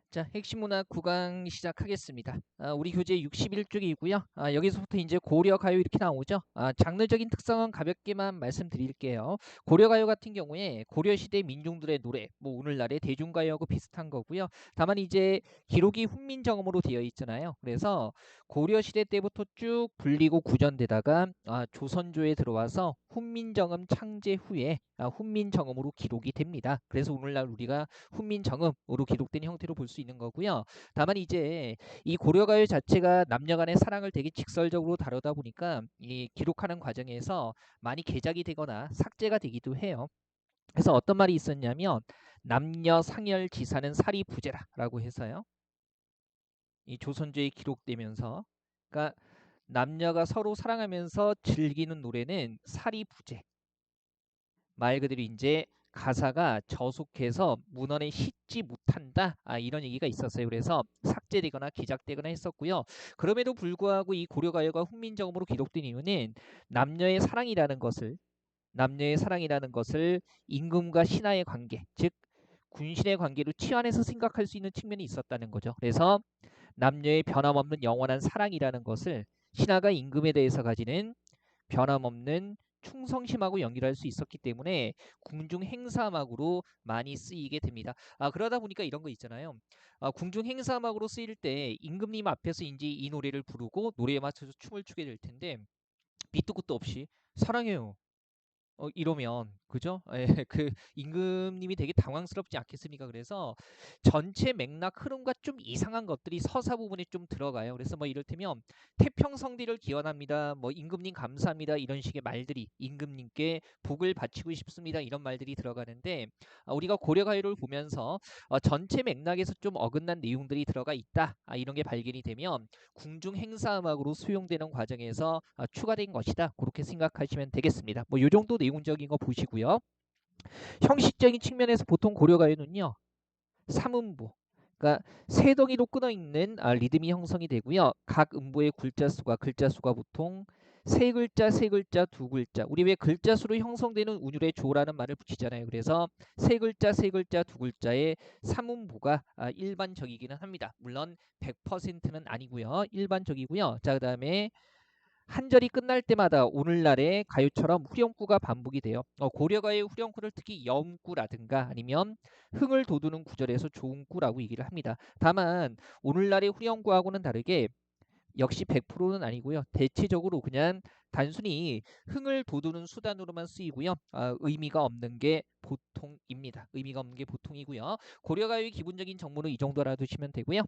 자, 핵심 문학 구강 시작하겠습니다. 우리 교재 61쪽이고요. 여기서부터 이제 고려 가요 이렇게 나오죠. 장르적인 특성은 가볍게만 말씀드릴게요. 고려 가요 같은 경우에 고려 시대 민중들의 노래, 뭐 오늘날의 대중가요하고 비슷한 거고요. 다만 이제 기록이 훈민정음으로 되어 있잖아요. 그래서 고려 시대 때부터 쭉 불리고 구전되다가 조선조에 들어와서 훈민정음 창제 후에 훈민정음으로 기록이 됩니다. 그래서 오늘날 우리가 훈민정음으로 기록된 형태로 볼 수 있는 거고요. 다만 이제 이 고려가요 자체가 남녀 간의 사랑을 되게 직설적으로 다루다 보니까 이 기록하는 과정에서 많이 개작이 되거나 삭제가 되기도 해요. 그래서 어떤 말이 있었냐면 남녀 상열 지사는 사리 부재라라고 해서요. 이 조선조에 기록되면서 그러니까 남녀가 서로 사랑하면서 즐기는 노래는 사리 부재. 말 그대로 이제 가사가 저속해서 문헌에 싣지 못한다 이런 얘기가 있었어요. 그래서 삭제되거나 기작되거나 했었고요. 그럼에도 불구하고 이 고려가요가 훈민정음으로 기록된 이유는 남녀의 사랑이라는 것을 남녀의 사랑이라는 것을 임금과 신하의 관계, 즉 군신의 관계로 치환해서 생각할 수 있는 측면이 있었다는 거죠. 그래서 남녀의 변함없는 영원한 사랑이라는 것을 신하가 임금에 대해서 가지는 변함없는 충성심하고 연결할 수 있었기 때문에 궁중 행사음악으로 많이 쓰이게 됩니다. 그러다 보니까 이런 거 있잖아요. 궁중 행사음악으로 쓰일 때 임금님 앞에서 이제 이 노래를 부르고 노래에 맞춰서 춤을 추게 될 텐데 밑도 끝도 없이 사랑해요. 이러면 그죠? 예, 그 임금님이 되게 당황스럽지 않겠습니까? 그래서 전체 맥락 흐름과 좀 이상한 것들이 서사 부분에 좀 들어가요. 그래서 뭐 이를테면 태평성대를 기원합니다. 뭐 임금님 감사합니다. 이런 식의 말들이 임금님께 복을 바치고 싶습니다. 이런 말들이 들어가는데 우리가 고려가요를 보면서 전체 맥락에서 좀 어긋난 내용들이 들어가 있다. 이런 게 발견이 되면 궁중 행사음악으로 수용되는 과정에서 추가된 것이다. 그렇게 생각하시면 되겠습니다. 뭐 이 정도 내용적인 거 보시고요. 형식적인 측면에서 보통 고려가요는요. 삼음부 그러니까 세 덩이로 끊어 있는 리듬이 형성이 되고요. 각 음부의 글자 수가 보통 세 글자, 세 글자, 두 글자. 우리 왜 글자 수로 형성되는 운율의 조라는 말을 붙이잖아요. 그래서 세 글자, 세 글자, 두 글자의 삼음부가 일반적이기는 합니다. 물론 100%는 아니고요. 일반적이고요. 자, 그다음에 한 절이 끝날 때마다 오늘날의 가요처럼 후렴구가 반복이 돼요. 고려가의 후렴구를 특히 염구라든가 아니면 흥을 돋우는 구절에서 좋은 구라고 얘기를 합니다. 다만 오늘날의 후렴구하고는 다르게 역시 100%는 아니고요. 대체적으로 그냥 단순히 흥을 돋우는 수단으로만 쓰이고요. 의미가 없는 게 보통입니다. 의미가 없는 게 보통이고요. 고려가요의 기본적인 정보는 이 정도 알아두시면 되고요.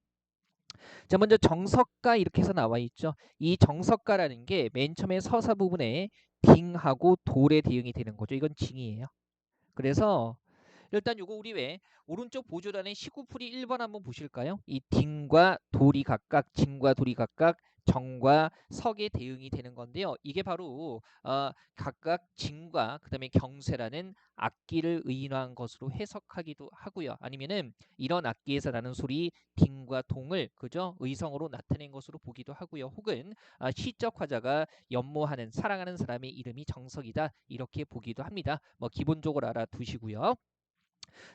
자, 먼저 정석가 이렇게 해서 나와 있죠. 이 정석가라는 게 맨 처음에 서사 부분에 딩하고 돌의 대응이 되는 거죠. 이건 징이에요. 그래서 일단 요거 우리 왜 오른쪽 보조란의 19풀이 1번 한번 보실까요? 이 딩과 돌이 각각 징과 돌이 각각 정과 석의 대응이 되는 건데요. 이게 바로 각각 징과 그다음에 경쇠라는 악기를 의인화한 것으로 해석하기도 하고요. 아니면은 이런 악기에서 나는 소리 딩과 동을 그죠? 의성어로 나타낸 것으로 보기도 하고요. 혹은 시적 화자가 연모하는 사랑하는 사람의 이름이 정석이다 이렇게 보기도 합니다. 뭐 기본적으로 알아두시고요.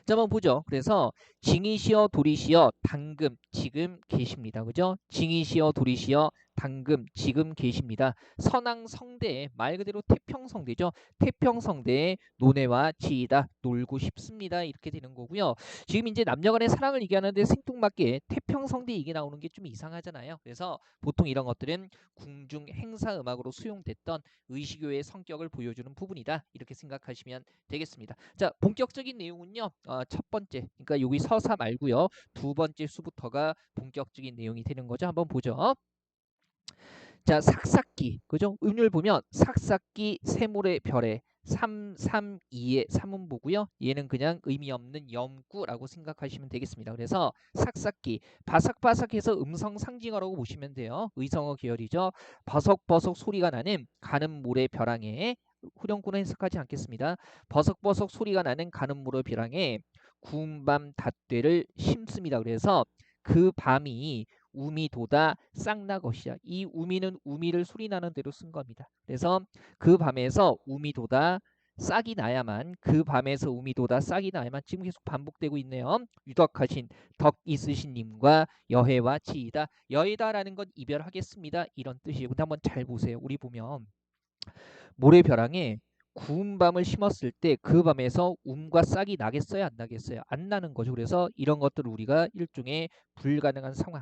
자, 한번 보죠. 그래서 징이시여 도리시여 당금 지금 계십니다. 그죠? 징이시여 도리시여 당금 지금 계십니다. 선왕성대의 말 그대로 태평성대죠. 태평성대의 노래와 지이다 놀고 싶습니다. 이렇게 되는 거고요. 지금 이제 남녀간의 사랑을 얘기하는데 생뚱맞게 태평성대 얘기 나오는 게 좀 이상하잖아요. 그래서 보통 이런 것들은 궁중 행사 음악으로 수용됐던 의식교의 성격을 보여주는 부분이다. 이렇게 생각하시면 되겠습니다. 자, 본격적인 내용은요. 첫 번째, 그러니까 여기 서사 말고요. 두 번째 수부터가 본격적인 내용이 되는 거죠. 한번 보죠. 자, 삭삭기, 그죠? 음률 보면 삭삭기 세모의 별에 332의 삼음보고요. 얘는 그냥 의미 없는 염구라고 생각하시면 되겠습니다. 그래서 삭삭기, 바삭바삭해서 음성 상징어라고 보시면 돼요. 의성어 계열이죠. 버석버석 소리가 나는 가는 모래 벼랑에 후렴구는 해석하지 않겠습니다. 버석버석 소리가 나는 가는 모래 벼랑에 구운 밤 닷대를 심습니다. 그래서 그 밤이 우미도다 쌍나것이야. 이 우미는 우미를 소리나는 대로 쓴 겁니다. 그래서 그 밤에서 우미도다 싹이 나야만 그 밤에서 음이 돋아 싹이 나야만 지금 계속 반복되고 있네요. 유덕하신 덕 있으신 님과 여해와 지이다. 여해다라는 건 이별하겠습니다. 이런 뜻이에요. 근데 한번 잘 보세요. 우리 보면 모래벼랑에 구운 밤을 심었을 때 그 밤에서 움과 싹이 나겠어요? 안 나겠어요? 안 나는 거죠. 그래서 이런 것들을 우리가 일종의 불가능한 상황,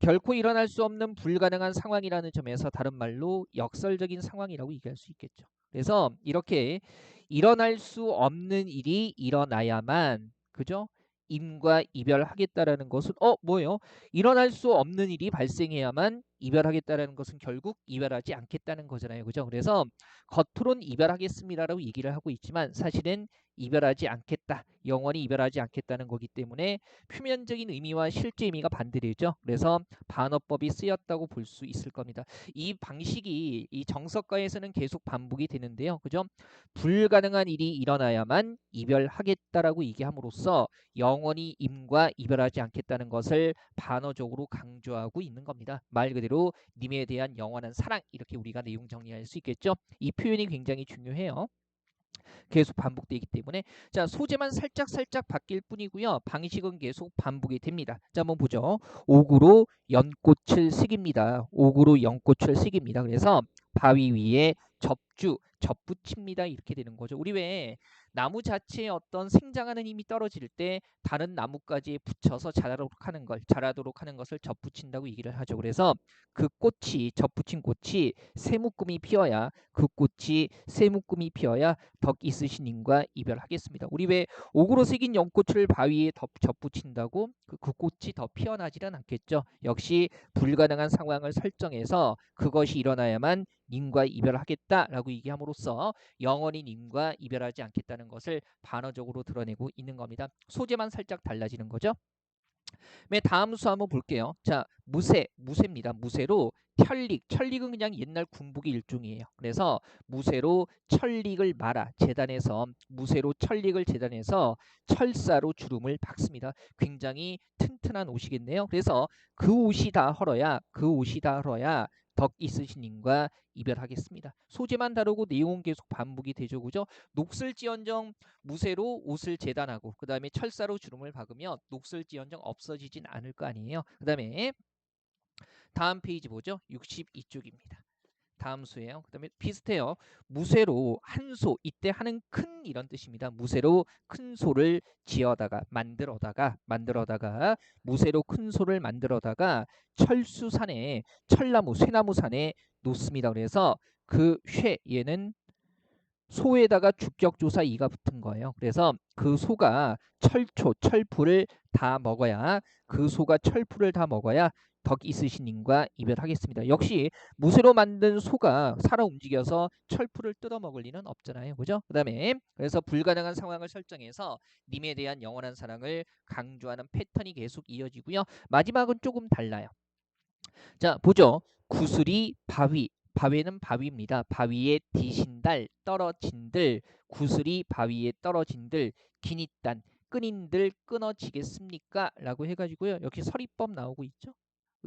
결코 일어날 수 없는 불가능한 상황이라는 점에서 다른 말로 역설적인 상황이라고 얘기할 수 있겠죠. 그래서 이렇게 일어날 수 없는 일이 일어나야만, 그죠? 임과 이별하겠다라는 것은 뭐예요? 일어날 수 없는 일이 발생해야만 이별하겠다라는 것은 결국 이별하지 않겠다는 거잖아요. 그죠? 그래서 겉으론 이별하겠습니다라고 얘기를 하고 있지만 사실은 이별하지 않겠다, 영원히 이별하지 않겠다는 거기 때문에 표면적인 의미와 실제 의미가 반대되죠. 그래서 반어법이 쓰였다고 볼 수 있을 겁니다. 이 방식이 이 정석가에서는 계속 반복이 되는데요. 그죠? 불가능한 일이 일어나야만 이별하겠다라고 얘기함으로써 영원히 임과 이별하지 않겠다는 것을 반어적으로 강조하고 있는 겁니다. 말 그대로 님에 대한 영원한 사랑, 이렇게 우리가 내용 정리할 수 있겠죠. 이 표현이 굉장히 중요해요. 계속 반복되기 때문에. 자, 소재만 살짝 바뀔 뿐이고요. 방식은 계속 반복이 됩니다. 자, 한번 보죠. 옥으로 연꽃을 시깁니다. 옥으로 연꽃을 시깁니다. 그래서 바위 위에 접붙입니다. 이렇게 되는 거죠. 우리 왜 나무 자체에 어떤 생장하는 힘이 떨어질 때 다른 나무까지 붙여서 자라도록 하는 것을 접붙인다고 얘기를 하죠. 그래서 그 꽃이, 접붙인 꽃이 새 묶음이 피어야, 그 꽃이 새 묶음이 피어야 덕 있으신 님과 이별하겠습니다. 우리 왜 옥으로 새긴 연꽃을 바위에 접붙인다고 그 꽃이 더 피어나지는 않겠죠. 역시 불가능한 상황을 설정해서 그것이 일어나야만 님과 이별하겠다라고 얘기함으로써 영원히 님과 이별하지 않겠다는 것을 반어적으로 드러내고 있는 겁니다. 소재만 살짝 달라지는 거죠. 네, 다음 수 한번 볼게요. 자, 무쇠입니다. 무쇠로 철릭은 그냥 옛날 군복의 일종이에요. 그래서 무쇠로 철릭을 말아 재단해서, 무쇠로 철릭을 재단해서 철사로 주름을 박습니다. 굉장히 튼튼한 옷이겠네요. 그래서 그 옷이 다 헐어야 덕 있으신 님과 이별하겠습니다. 소재만 다르고 내용은 계속 반복이 되죠. 그죠? 녹슬지언정 무쇠로 옷을 재단하고 그 다음에 철사로 주름을 박으면 녹슬지언정 없어지진 않을 거 아니에요. 그 다음에 다음 페이지 보죠. 62쪽입니다. 다음 수예요. 그 다음에 비슷해요. 무쇠로 한 소, 이때 하는 큰 이런 뜻입니다. 무쇠로 큰 소를 만들어다가 무쇠로 큰 소를 만들어다가 철수산에, 쇠나무산에 놓습니다. 그래서 그 얘는 소에다가 주격조사 이가 붙은 거예요. 그래서 그 소가 철풀을 다 먹어야, 덕 있으신 님과 이별하겠습니다. 역시 무쇠로 만든 소가 살아 움직여서 철풀을 뜯어 먹을 리는 없잖아요. 그죠? 그다음에 그래서 불가능한 상황을 설정해서 님에 대한 영원한 사랑을 강조하는 패턴이 계속 이어지고요. 마지막은 조금 달라요. 자, 보죠. 구슬이 바위는 바위입니다. 바위에 디신달, 떨어진들, 구슬이 바위에 떨어진들, 기니딴, 끈인들 끊어지겠습니까? 라고 해가지고요. 역시 서리법 나오고 있죠.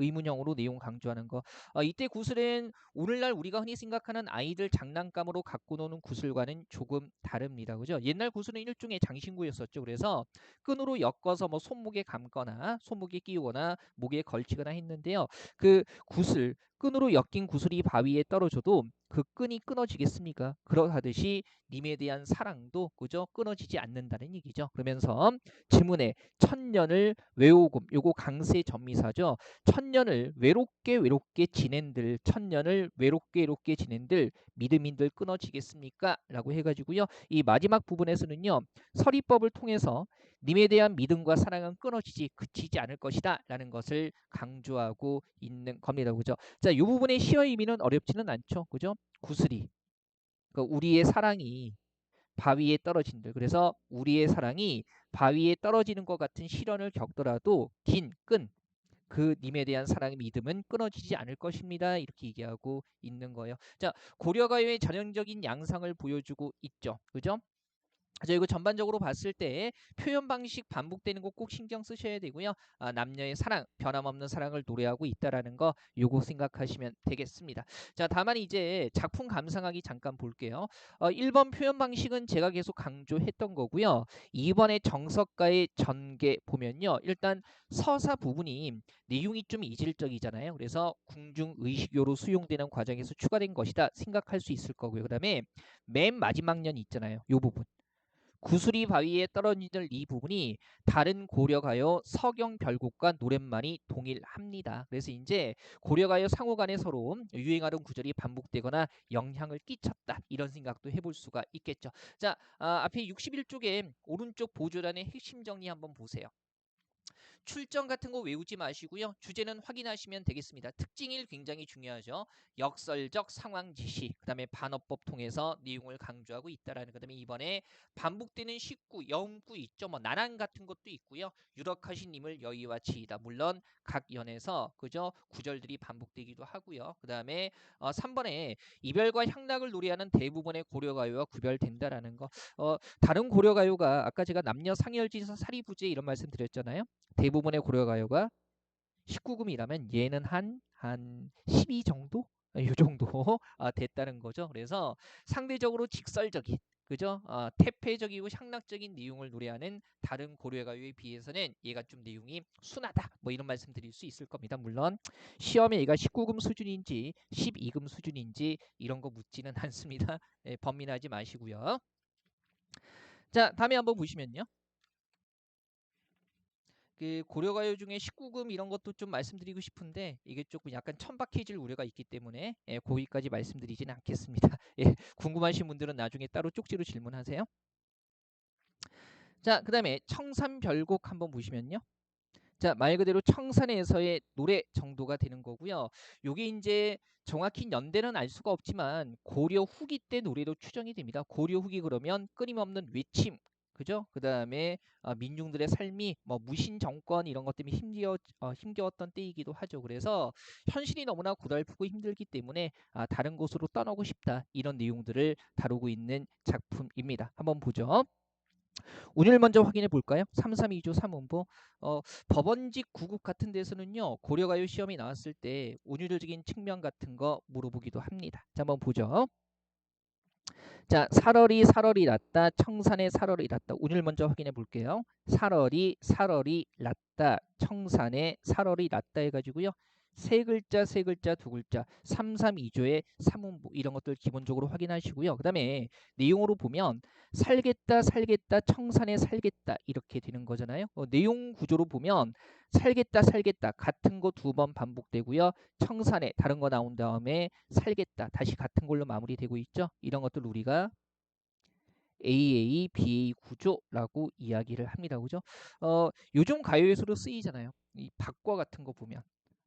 의문형으로 내용 강조하는 거. 이때 구슬은 오늘날 우리가 흔히 생각하는 아이들 장난감으로 갖고 노는 구슬과는 조금 다릅니다. 그죠? 옛날 구슬은 일종의 장신구였었죠. 그래서 끈으로 엮어서 뭐 손목에 감거나 손목에 끼우거나 목에 걸치거나 했는데요. 그 구슬, 끈으로 엮인 구슬이 바위에 떨어져도 그 끈이 끊어지겠습니까? 그러하듯이 님에 대한 사랑도, 그죠? 끊어지지 않는다는 얘기죠. 그러면서 지문에 천년을 외우금, 요거 강세 전미사죠. 천년을 외롭게 지낸들, 천년을 외롭게 지낸들 믿음인들 끊어지겠습니까? 라고 해가지고요. 이 마지막 부분에서는요. 서리법을 통해서 님에 대한 믿음과 사랑은 그치지 않을 것이다 라는 것을 강조하고 있는 겁니다. 그죠? 자, 이 부분의 시어 의미는 어렵지는 않죠. 그죠? 구슬이, 그러니까 우리의 사랑이 바위에 떨어진들, 그래서 우리의 사랑이 바위에 떨어지는 것 같은 시련을 겪더라도 긴 끈, 그 님에 대한 사랑의 믿음은 끊어지지 않을 것입니다. 이렇게 얘기하고 있는 거예요. 자, 고려가요의 전형적인 양상을 보여주고 있죠. 그죠? 자, 이거 전반적으로 봤을 때 표현 방식 반복되는 거 꼭 신경 쓰셔야 되고요. 남녀의 사랑, 변함없는 사랑을 노래하고 있다라는 거 요거 생각하시면 되겠습니다. 자, 다만 이제 작품 감상하기 잠깐 볼게요. 1번 표현 방식은 제가 계속 강조했던 거고요. 2번의 정석가의 전개 보면요. 일단 서사 부분이 내용이 좀 이질적이잖아요. 그래서 궁중의식요로 수용되는 과정에서 추가된 것이다 생각할 수 있을 거고요. 그 다음에 맨 마지막 년 있잖아요. 요 부분. 구슬이 바위에 떨어지는 이 부분이 다른 고려가요 서경별곡과 노랫말이 동일합니다. 그래서 이제 고려가요 상호간에 서로 유행하는 구절이 반복되거나 영향을 끼쳤다. 이런 생각도 해볼 수가 있겠죠. 자, 앞에 61쪽에 오른쪽 보조란의 핵심 정리 한번 보세요. 출정 같은 거 외우지 마시고요. 주제는 확인하시면 되겠습니다. 특징일 굉장히 중요하죠. 역설적 상황 지시, 그 다음에 반어법 통해서 내용을 강조하고 있다라는 그 다음에 이번에 반복되는 식구, 여음구 있죠. 뭐 나란 같은 것도 있고요. 유력하신님을 여의와 지이다. 물론 각 연에서 그죠 구절들이 반복되기도 하고요. 그 다음에 3번에 이별과 향락을 노래하는 대부분의 고려가요와 구별된다라는 거. 다른 고려가요가 아까 제가 남녀 상열지에서 사리부재 이런 말씀 드렸잖아요. 대부분의 고려가요가 19금이라면 얘는 한 12 정도? 이 정도 됐다는 거죠. 그래서 상대적으로 직설적인 그죠? 태폐적이고 향락적인 내용을 노래하는 다른 고려가요에 비해서는 얘가 좀 내용이 순하다. 뭐 이런 말씀 드릴 수 있을 겁니다. 물론 시험에 얘가 19금 수준인지 12금 수준인지 이런 거 묻지는 않습니다. 번민하지 마시고요. 자, 다음에 한번 보시면요. 그 고려가요 중에 19금 이런 것도 좀 말씀드리고 싶은데 이게 조금 약간 천박해질 우려가 있기 때문에 거기까지 말씀드리지는 않겠습니다. 궁금하신 분들은 나중에 따로 쪽지로 질문하세요. 자, 그 다음에 청산별곡 한번 보시면요. 자, 말 그대로 청산에서의 노래 정도가 되는 거고요. 요게 이제 정확히 연대는 알 수가 없지만 고려 후기 때 노래로 추정이 됩니다. 고려 후기 그러면 끊임없는 외침, 그죠? 그 다음에 민중들의 삶이 뭐 무신 정권 이런 것 때문에 힘겨웠던 때이기도 하죠. 그래서 현실이 너무나 고달프고 힘들기 때문에 다른 곳으로 떠나고 싶다 이런 내용들을 다루고 있는 작품입니다. 한번 보죠. 운율 먼저 확인해 볼까요? 332조 3음보. 법원직 구급 같은 데서는요. 고려가요 시험이 나왔을 때 운율적인 측면 같은 거 물어보기도 합니다. 자, 한번 보죠. 자, 살얼이 났다. 청산의 살얼이 났다. 운율 먼저 확인해 볼게요. 살얼이 났다. 청산의 살얼이 났다 해가지고요. 세 글자 두 글자 332조의 3음보 이런 것들 기본적으로 확인하시고요. 그 다음에 내용으로 보면 살겠다 청산에 살겠다 이렇게 되는 거잖아요. 내용 구조로 보면 살겠다 같은 거 두 번 반복되고요. 청산에 다른 거 나온 다음에 살겠다 다시 같은 걸로 마무리되고 있죠. 이런 것들 우리가 AA, BA 구조라고 이야기를 합니다. 그죠? 요즘 가요에서도 쓰이잖아요. 이 박과 같은 거 보면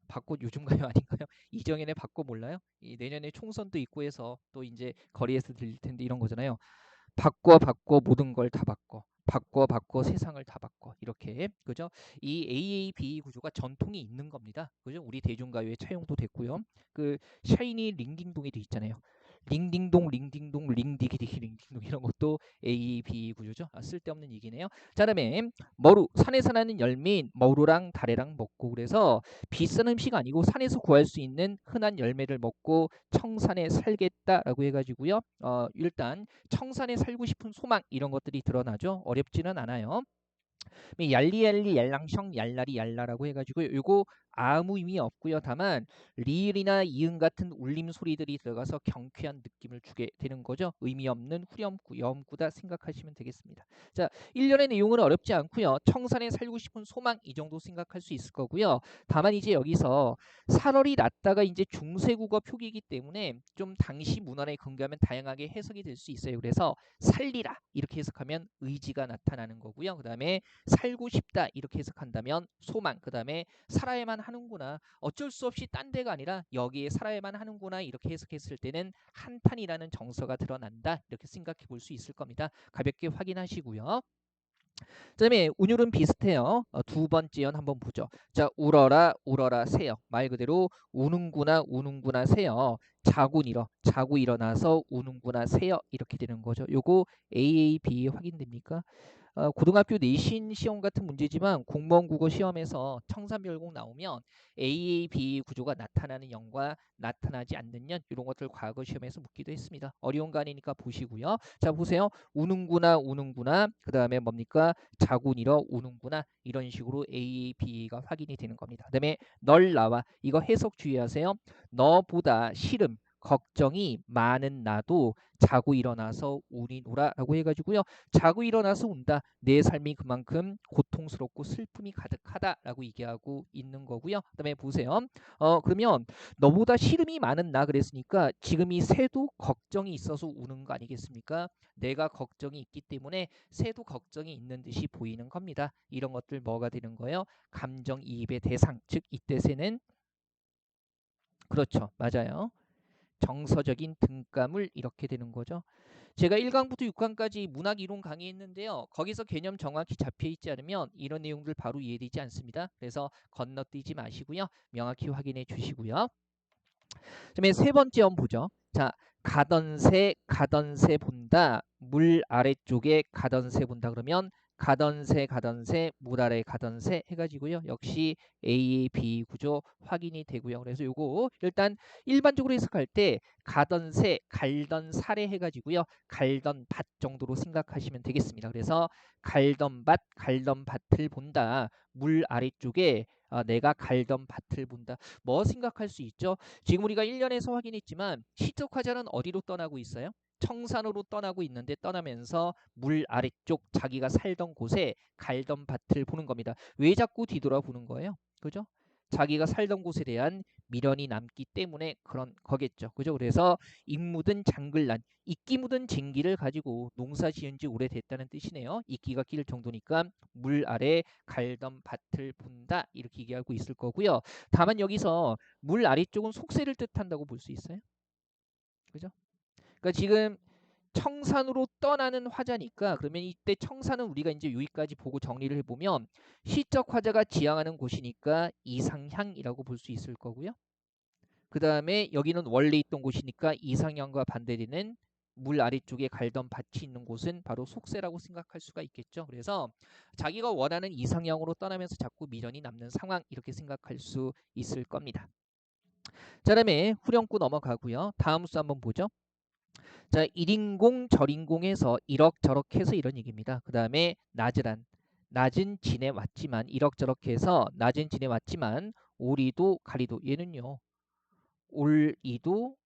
박꽃 요즘 가요 아닌가요? 이정현의 박꽃 몰라요? 이 내년에 총선도 있고 해서 또 이제 거리에서 들릴 텐데 이런 거잖아요. 바꿔 모든 걸 다 바꿔 세상을 다 바꿔 이렇게 그죠? 이 AABA 구조가 전통이 있는 겁니다. 그죠? 우리 대중가요에 차용도 됐고요. 그 샤이니 링딩동이 돼 있잖아요. 링딩동 링디기디기 링딩동 이런 것도 AABA 구조죠. 쓸데없는 얘기네요. 자, 그다음에 머루 산에서 나는 열매인 머루랑 다래랑 먹고 그래서 비싼 음식 아니고 산에서 구할 수 있는 흔한 열매를 먹고 청산에 살겠다라고 해가지고요. 일단 청산에 살고 싶은 소망 이런 것들이 드러나죠. 어렵지는 않아요. 얄리얄리 얄랑성 얄라리 얄라라고 해가지고 요거 아무 의미 없고요. 다만 리을이나 이응 같은 울림 소리들이 들어가서 경쾌한 느낌을 주게 되는 거죠. 의미 없는 후렴구, 여음구다 생각하시면 되겠습니다. 자, 1년의 내용은 어렵지 않고요. 청산에 살고 싶은 소망 이 정도 생각할 수 있을 거고요. 다만 이제 여기서 살얼이 났다가 이제 중세국어 표기이기 때문에 좀 당시 문헌에 근거하면 다양하게 해석이 될 수 있어요. 그래서 살리라 이렇게 해석하면 의지가 나타나는 거고요. 그 다음에 살고 싶다 이렇게 해석한다면 소망, 그 다음에 살아야만 하는구나, 어쩔 수 없이 딴 데가 아니라 여기에 살아야만 하는구나 이렇게 해석했을 때는 한탄이라는 정서가 드러난다 이렇게 생각해 볼 수 있을 겁니다. 가볍게 확인하시고요. 그다음에 운율은 비슷해요. 두 번째 연 한번 보죠. 자, 울어라 새요. 말 그대로 우는구나 새요. 자고 일어나서 우는구나 새요 이렇게 되는 거죠. 요거 AAB 확인됩니까? 고등학교 내신 시험 같은 문제지만 공무원 국어 시험에서 청산별곡 나오면 AAB 구조가 나타나는 연과 나타나지 않는 연 이런 것들 과거 시험에서 묻기도 했습니다. 어려운 거 아니니까 보시고요. 자 보세요. 우는구나 그 다음에 뭡니까? 자고 일어 우는구나 이런 식으로 AAB가 확인이 되는 겁니다. 그 다음에 널 나와 이거 해석 주의하세요. 너보다 싫음 걱정이 많은 나도 자고 일어나서 우니노라 라고 해가지고요. 자고 일어나서 운다. 내 삶이 그만큼 고통스럽고 슬픔이 가득하다라고 얘기하고 있는 거고요. 그다음에 보세요. 그러면 너보다 시름이 많은 나 그랬으니까 지금 이 새도 걱정이 있어서 우는 거 아니겠습니까? 내가 걱정이 있기 때문에 새도 걱정이 있는 듯이 보이는 겁니다. 이런 것들 뭐가 되는 거예요? 감정이입의 대상. 즉 이때 새는 그렇죠. 맞아요. 정서적인 등가물 이렇게 되는 거죠. 제가 1강부터 6강까지 문학 이론 강의했는데요. 거기서 개념 정확히 잡혀 있지 않으면 이런 내용들 바로 이해되지 않습니다. 그래서 건너뛰지 마시고요. 명확히 확인해 주시고요. 그다음에 세 번째 원 보죠. 자, 가던 새 본다. 물 아래쪽에 가던 새 본다. 그러면 가던 새, 물 아래 가던 새 해가지고요. 역시 A, B 구조 확인이 되고요. 그래서 요거 일단 일반적으로 해석할 때 가던 새, 갈던 사례 해가지고요. 갈던 밭 정도로 생각하시면 되겠습니다. 그래서 갈던 밭을 본다. 물 아래쪽에 내가 갈던 밭을 본다. 뭐 생각할 수 있죠? 지금 우리가 1년에서 확인했지만 시적 화자는 어디로 떠나고 있어요? 청산으로 떠나고 있는데 떠나면서 물 아래쪽 자기가 살던 곳에 갈던 밭을 보는 겁니다. 왜 자꾸 뒤돌아보는 거예요? 그죠? 자기가 살던 곳에 대한 미련이 남기 때문에 그런 거겠죠. 그죠? 그래서 익 묻은 장글란, 이끼 묻은 쟁기를 가지고 농사 지은 지 오래됐다는 뜻이네요. 이끼가 낄 정도니까 물 아래 갈던 밭을 본다 이렇게 얘기하고 있을 거고요. 다만 여기서 물 아래쪽은 속세를 뜻한다고 볼 수 있어요. 그죠? 그러니까 지금 청산으로 떠나는 화자니까 그러면 이때 청산은 우리가 이제 여기까지 보고 정리를 해보면 시적 화자가 지향하는 곳이니까 이상향이라고 볼 수 있을 거고요. 그 다음에 여기는 원래 있던 곳이니까 이상향과 반대되는 물 아래쪽에 갈던 밭이 있는 곳은 바로 속세라고 생각할 수가 있겠죠. 그래서 자기가 원하는 이상향으로 떠나면서 자꾸 미련이 남는 상황 이렇게 생각할 수 있을 겁니다. 자, 그다음에 후렴구 넘어가고요. 다음 수 한번 보죠. 자, 1인공 절인공에서 이럭저럭 해서 이런 얘기입니다. 그 다음에 낮은 지내왔지만 이럭저럭 해서 낮은 지내왔지만 오리도 가리도 얘는요. 올이도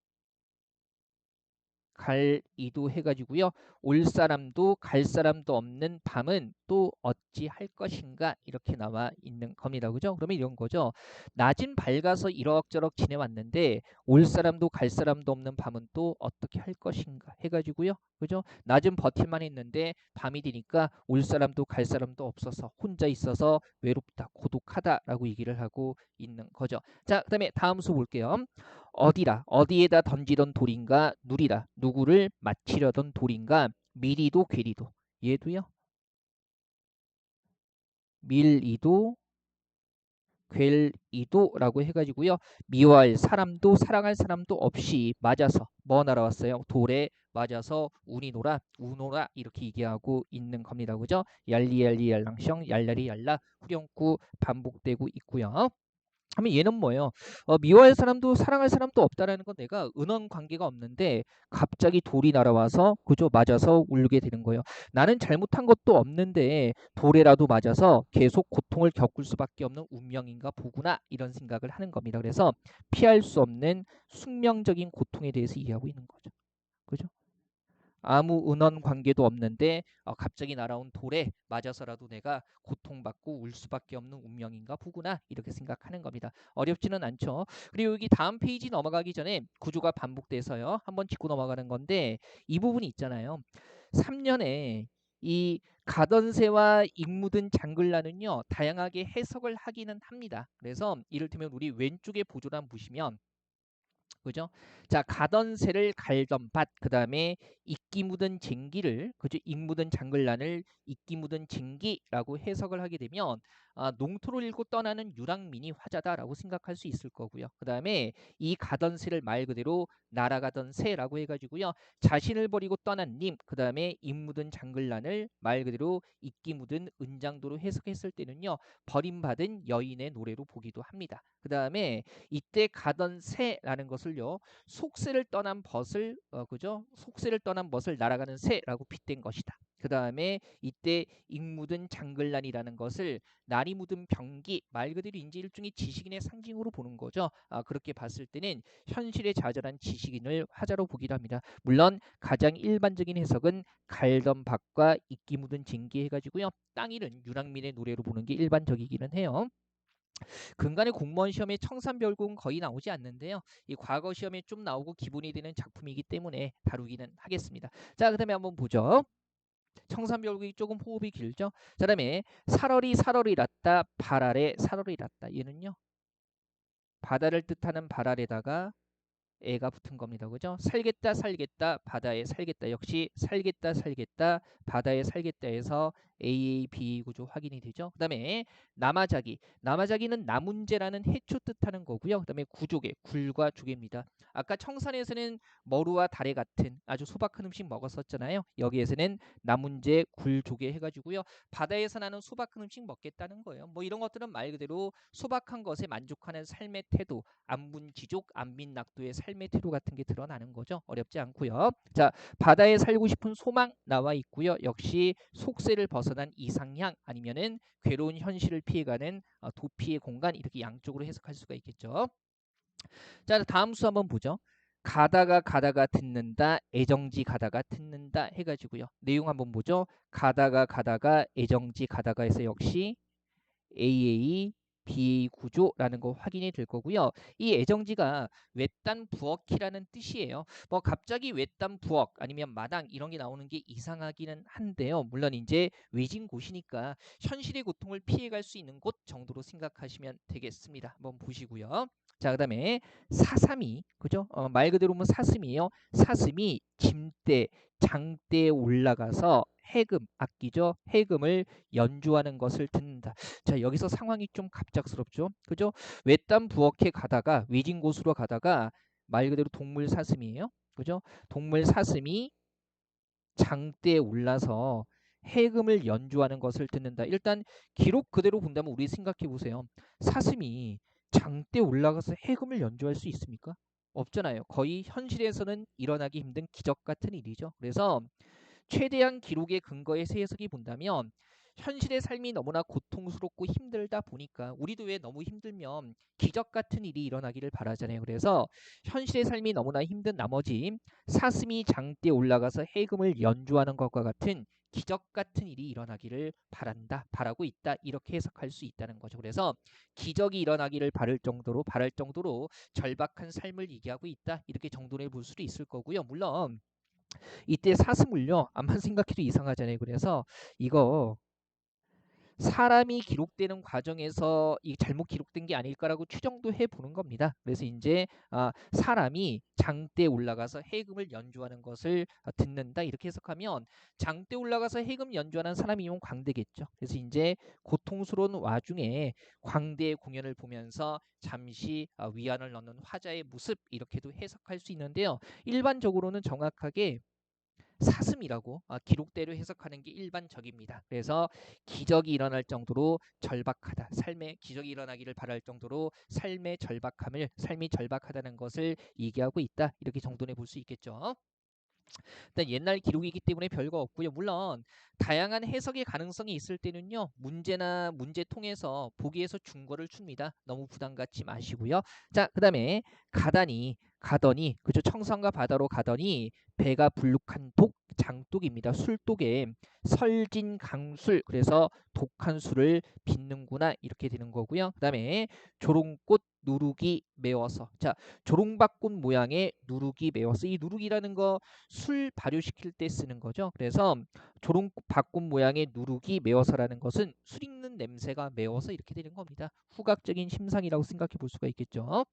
갈이도 해가지고요. 올 사람도 갈 사람도 없는 밤은 또 어찌 할 것인가 이렇게 나와 있는 겁니다. 그죠? 그러면 이런 거죠. 낮은 밝아서 이럭저럭 지내왔는데 올 사람도 갈 사람도 없는 밤은 또 어떻게 할 것인가 해가지고요. 그죠? 낮은 버틸만 했는데 밤이 되니까 올 사람도 갈 사람도 없어서 혼자 있어서 외롭다, 고독하다라고 얘기를 하고 있는 거죠. 자, 그다음에 다음 수 볼게요. 어디에다 던지던 돌인가 누리라 누구를 맞히려던 돌인가 미리도 괴리도 얘도요 밀이도 괴리도라고 해가지고요 미워할 사람도 사랑할 사람도 없이 맞아서 뭐 날아왔어요 돌에 맞아서 우니노라 우노라 이렇게 얘기하고 있는 겁니다. 그죠? 얄리얄리 얄랑셩 얄라리 얄라 후렴구 반복되고 있고요. 하면 얘는 뭐예요? 미워할 사람도 사랑할 사람도 없다라는 건 내가 은원 관계가 없는데 갑자기 돌이 날아와서 그저 맞아서 울게 되는 거예요. 나는 잘못한 것도 없는데 돌에라도 맞아서 계속 고통을 겪을 수밖에 없는 운명인가 보구나 이런 생각을 하는 겁니다. 그래서 피할 수 없는 숙명적인 고통에 대해서 이해하고 있는 거죠. 그죠? 아무 은원 관계도 없는데 갑자기 날아온 돌에 맞아서라도 내가 고통받고 울 수밖에 없는 운명인가 보구나 이렇게 생각하는 겁니다. 어렵지는 않죠. 그리고 여기 다음 페이지 넘어가기 전에 구조가 반복돼서요. 한번 짚고 넘어가는 건데 이 부분이 있잖아요. 3년에 이 가던새와 익묻은 장글라는요. 다양하게 해석을 하기는 합니다. 그래서 이를테면 우리 왼쪽에 보조란 보시면 그죠? 자, 가던 새를 갈던 밭, 그 다음에 이끼 묻은 쟁기를, 그죠? 익 묻은 장글란을 이끼 묻은 쟁기라고 해석을 하게 되면 농토를 잃고 떠나는 유랑민이 화자다라고 생각할 수 있을 거고요. 그 다음에 이 가던 새를 말 그대로 날아가던 새라고 해가지고요. 자신을 버리고 떠난 님, 그 다음에 익 묻은 장글란을 말 그대로 이끼 묻은 은장도로 해석했을 때는요. 버림받은 여인의 노래로 보기도 합니다. 그 다음에 이때 가던 새라는 것을요. 속새를 떠난 벗을 그죠? 속새를 떠난 벗을 날아가는 새라고 빗댄 것이다. 그 다음에 이때 익 묻은 장글란이라는 것을 날이 묻은 병기 말 그대로 이제 일종의 지식인의 상징으로 보는 거죠. 그렇게 봤을 때는 현실에 좌절한 지식인을 화자로 보기도 합니다. 물론 가장 일반적인 해석은 갈던 밭과 이끼 묻은 징기 해가지고요. 땅 잃은 유랑민의 노래로 보는 게 일반적이기는 해요. 근간의 공무원 시험에 청산별곡은 거의 나오지 않는데요. 이 과거 시험에 좀 나오고 기본이 되는 작품이기 때문에 다루기는 하겠습니다. 자, 그다음에 한번 보죠. 청산별곡이 조금 호흡이 길죠. 자, 그다음에 살얼이 살얼이 났다 발 아래 살얼이 났다. 얘는요. 바다를 뜻하는 발 아래다가 애가 붙은 겁니다. 그죠? 살겠다 살겠다 바다에 살겠다 역시 살겠다 살겠다 바다에 살겠다에서 AAB 구조 확인이 되죠. 그 다음에 남아자기 남아자기는 나문제라는 해초 뜻하는 거고요. 그 다음에 구조개 굴과 조개입니다. 아까 청산에서는 머루와 다래 같은 아주 소박한 음식 먹었었잖아요. 여기에서는 나문제 굴조개 해가지고요. 바다에서 나는 소박한 음식 먹겠다는 거예요. 뭐 이런 것들은 말 그대로 소박한 것에 만족하는 삶의 태도 안분지족 안민낙도의 삶의 태도 같은 게 드러나는 거죠. 어렵지 않고요. 자, 바다에 살고 싶은 소망 나와 있고요. 역시 속세를 벗어난 이상향 아니면은 괴로운 현실을 피해가는 도피의 공간 이렇게 양쪽으로 해석할 수가 있겠죠. 자, 다음 수 한번 보죠. 가다가 가다가 듣는다 애정지 가다가 듣는다 해가지고요. 내용 한번 보죠. 가다가 가다가 애정지 가다가 해서 역시 AA BA 구조라는 거 확인이 될 거고요. 이 애정지가 외딴 부엌이라는 뜻이에요. 뭐 갑자기 외딴 부엌 아니면 마당 이런 게 나오는 게 이상하기는 한데요. 물론 이제 외진 곳이니까 현실의 고통을 피해갈 수 있는 곳 정도로 생각하시면 되겠습니다. 한번 보시고요. 자, 그다음에 사삼이 그죠? 말 그대로 보면 사슴이에요. 사슴이 짐대 장대에 올라가서 해금 악기죠. 해금을 연주하는 것을 듣는다. 자, 여기서 상황이 좀 갑작스럽죠. 그죠? 외딴 부엌에 가다가 외진 곳으로 가다가 말 그대로 동물 사슴이에요. 그죠? 동물 사슴이 장대에 올라서 해금을 연주하는 것을 듣는다. 일단 기록 그대로 본다면 우리 생각해 보세요. 사슴이 장대에 올라가서 해금을 연주할 수 있습니까? 없잖아요. 거의 현실에서는 일어나기 힘든 기적 같은 일이죠. 그래서 최대한 기록의 근거에서 해석이 본다면 현실의 삶이 너무나 고통스럽고 힘들다 보니까 우리도 왜 너무 힘들면 기적 같은 일이 일어나기를 바라잖아요. 그래서 현실의 삶이 너무나 힘든 나머지 사슴이 장대에 올라가서 해금을 연주하는 것과 같은 기적 같은 일이 일어나기를 바라고 있다. 이렇게 해석할 수 있다는 거죠. 그래서 기적이 일어나기를 바랄 정도로 절박한 삶을 얘기하고 있다. 이렇게 정돈해 볼 수도 있을 거고요. 물론 이때 사슴을요 암만 생각해도 이상하잖아요. 그래서 이거 사람이 기록되는 과정에서 이 잘못 기록된 게 아닐까라고 추정도 해보는 겁니다. 그래서 이제 사람이 장대에 올라가서 해금을 연주하는 것을 듣는다 이렇게 해석하면 장대에 올라가서 해금 연주하는 사람이면 광대겠죠. 그래서 이제 고통스러운 와중에 광대의 공연을 보면서 잠시 위안을 넣는 화자의 모습 이렇게도 해석할 수 있는데요. 일반적으로는 정확하게 사슴이라고 기록대로 해석하는 게 일반적입니다. 그래서 기적이 일어날 정도로 절박하다. 삶의 기적이 일어나기를 바랄 정도로 삶이 절박하다는 것을 얘기하고 있다. 이렇게 정돈해 볼 수 있겠죠. 일단 옛날 기록이기 때문에 별거 없고요. 물론 다양한 해석의 가능성이 있을 때는요. 문제 통해서 보기에서 중거를 줍니다. 너무 부담 갖지 마시고요. 자, 그다음에 가더니 그죠? 청산과 바다로 가더니 배가 불룩한 장독입니다. 술독에 설진 강술 그래서 독한 술을 빚는구나 이렇게 되는 거고요. 그다음에 조롱꽃 누룩이 메워서 자 조롱박꽃 모양의 누룩이 메워서 이 누룩이라는 거 술 발효시킬 때 쓰는 거죠. 그래서 조롱박꽃 모양의 누룩이 메워서라는 것은 술 익는 냄새가 메워서 이렇게 되는 겁니다. 후각적인 심상이라고 생각해 볼 수가 있겠죠.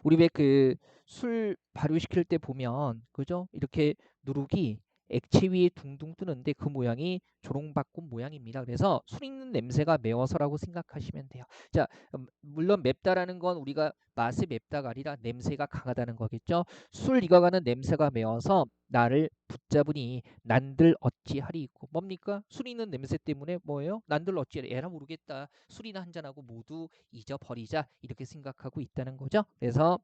우리 왜 그 술 발효시킬 때 보면 그죠? 이렇게 누룩이 액체 위에 둥둥 뜨는데 그 모양이 조롱바꿈 모양입니다. 그래서 술 있는 냄새가 매워서라고 생각하시면 돼요. 자, 물론 맵다라는 건 우리가 맛이 맵다가 아니라 냄새가 강하다는 거겠죠. 술 익어가는 냄새가 매워서 나를 붙잡으니 난들 어찌하리 있고 뭡니까? 술 있는 냄새 때문에 뭐예요? 난들 어찌하리 에라 모르겠다. 술이나 한잔하고 모두 잊어버리자 이렇게 생각하고 있다는 거죠. 그래서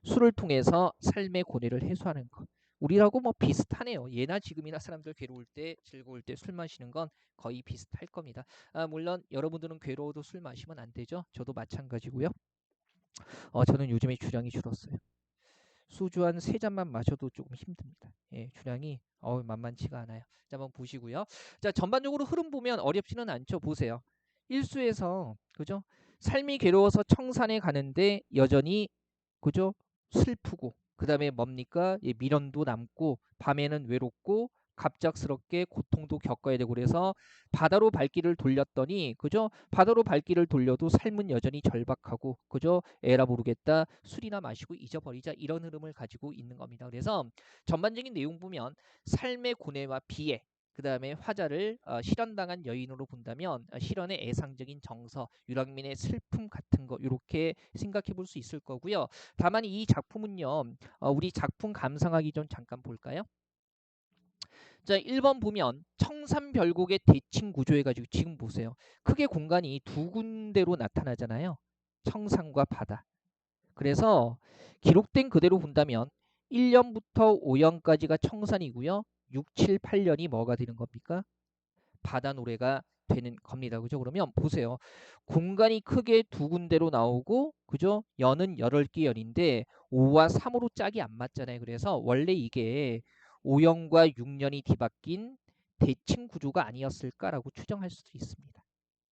술을 통해서 삶의 고뇌를 해소하는 것. 우리라고 뭐 비슷하네요. 예나 지금이나 사람들 괴로울 때 즐거울 때 술 마시는 건 거의 비슷할 겁니다. 물론 여러분들은 괴로워도 술 마시면 안 되죠. 저도 마찬가지고요. 저는 요즘에 주량이 줄었어요. 소주 한 3잔만 마셔도 조금 힘듭니다. 예, 주량이 만만치가 않아요. 자, 한번 보시고요. 자, 전반적으로 흐름 보면 어렵지는 않죠. 보세요. 일수에서 그죠? 삶이 괴로워서 청산에 가는데 여전히 그죠? 슬프고 그다음에 뭡니까? 예, 미련도 남고 밤에는 외롭고 갑작스럽게 고통도 겪어야 되고 그래서 바다로 발길을 돌렸더니 그죠? 바다로 발길을 돌려도 삶은 여전히 절박하고 그죠? 에라 모르겠다. 술이나 마시고 잊어버리자 이런 흐름을 가지고 있는 겁니다. 그래서 전반적인 내용 보면 삶의 고뇌와 비애 그다음에 화자를 실현당한 여인으로 본다면 실현의 애상적인 정서, 유랑민의 슬픔 같은 거 이렇게 생각해 볼 수 있을 거고요. 다만 이 작품은요. 우리 작품 감상하기 전 잠깐 볼까요? 자, 1번 보면 청산별곡의 대칭 구조해 가지고 지금 보세요. 크게 공간이 두 군데로 나타나잖아요. 청산과 바다. 그래서 기록된 그대로 본다면 1년부터 5년까지가 청산이고요. 6, 7, 8년이 뭐가 되는 겁니까? 바다 노래가 되는 겁니다. 그죠? 그러면 보세요. 공간이 크게 두 군데로 나오고 그죠? 연은 8개 연인데 5와 3으로 짝이 안 맞잖아요. 그래서 원래 이게 5년과 6년이 뒤바뀐 대칭 구조가 아니었을까라고 추정할 수도 있습니다.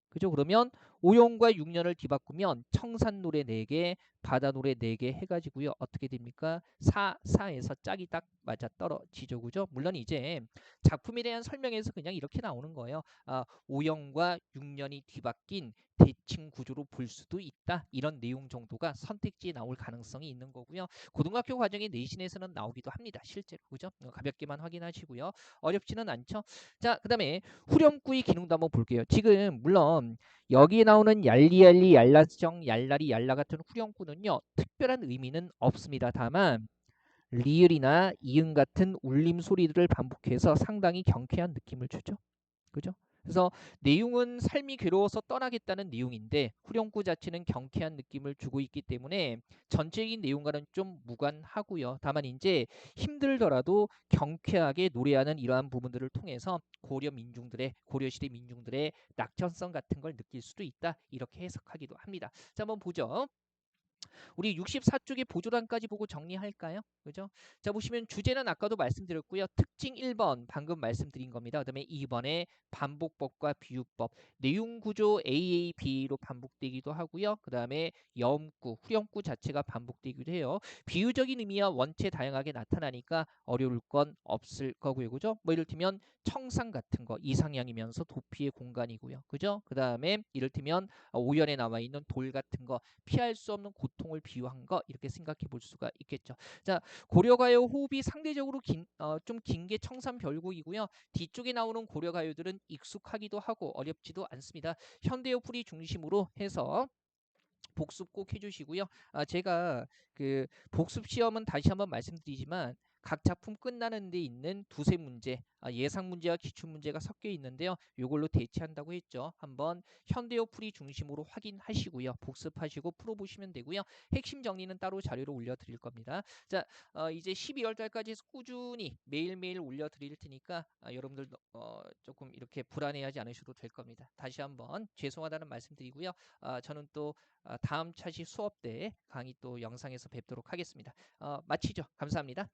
그죠? 그러면 5년과 6년을 뒤바꾸면 청산 노래 4개, 바다 노래 4개 해가지고요. 어떻게 됩니까? 4에서 짝이 딱 맞아 떨어지죠. 그죠? 물론 이제 작품에 대한 설명에서 그냥 이렇게 나오는 거예요. 5년과 6년이 뒤바뀐 대칭 구조로 볼 수도 있다. 이런 내용 정도가 선택지에 나올 가능성이 있는 거고요. 고등학교 과정의 내신에서는 나오기도 합니다. 실제로. 그죠? 가볍게만 확인하시고요. 어렵지는 않죠. 자, 그다음에 후렴구의 기능도 한번 볼게요. 지금 물론 여기에 나오는 얄리얄리, 얄라정, 얄라리, 얄라 같은 후렴구는요. 특별한 의미는 없습니다. 다만 리을이나 이응 같은 울림 소리들을 반복해서 상당히 경쾌한 느낌을 주죠. 그죠? 그래서 내용은 삶이 괴로워서 떠나겠다는 내용인데 후렴구 자체는 경쾌한 느낌을 주고 있기 때문에 전체적인 내용과는 좀 무관하고요. 다만 이제 힘들더라도 경쾌하게 노래하는 이러한 부분들을 통해서 고려시대 민중들의 낙천성 같은 걸 느낄 수도 있다. 이렇게 해석하기도 합니다. 자, 한번 보죠. 우리 64쪽의 보조단까지 보고 정리할까요? 그죠? 자, 보시면 주제는 아까도 말씀드렸고요. 특징 1번 방금 말씀드린 겁니다. 그다음에 2번에 반복법과 비유법, 내용 구조 AAB로 반복되기도 하고요. 그다음에 염구, 후렴구 자체가 반복되기도 해요. 비유적인 의미와 원체 다양하게 나타나니까 어려울 건 없을 거고요. 그죠? 뭐 이를테면 청상 같은 거 이상향이면서 도피의 공간이고요. 그죠? 그다음에 이를테면 오연에 나와 있는 돌 같은 거 피할 수 없는 고통을 비유한 거 이렇게 생각해 볼 수가 있겠죠. 자, 고려가요 호흡이 상대적으로 좀 긴 게 청산별곡이고요. 뒤쪽에 나오는 고려가요들은 익숙하기도 하고 어렵지도 않습니다. 현대어풀이 중심으로 해서 복습 꼭 해주시고요. 제가 그 복습 시험은 다시 한번 말씀드리지만 각 작품 끝나는 데 있는 두세 문제, 예상 문제와 기출 문제가 섞여 있는데요. 이걸로 대체한다고 했죠. 한번 현대어 풀이 중심으로 확인하시고요. 복습하시고 풀어보시면 되고요. 핵심 정리는 따로 자료로 올려드릴 겁니다. 자, 이제 12월 달까지 꾸준히 매일매일 올려드릴 테니까 여러분들 조금 이렇게 불안해하지 않으셔도 될 겁니다. 다시 한번 죄송하다는 말씀드리고요. 저는 또 다음 차시 수업 때 강의 또 영상에서 뵙도록 하겠습니다. 마치죠. 감사합니다.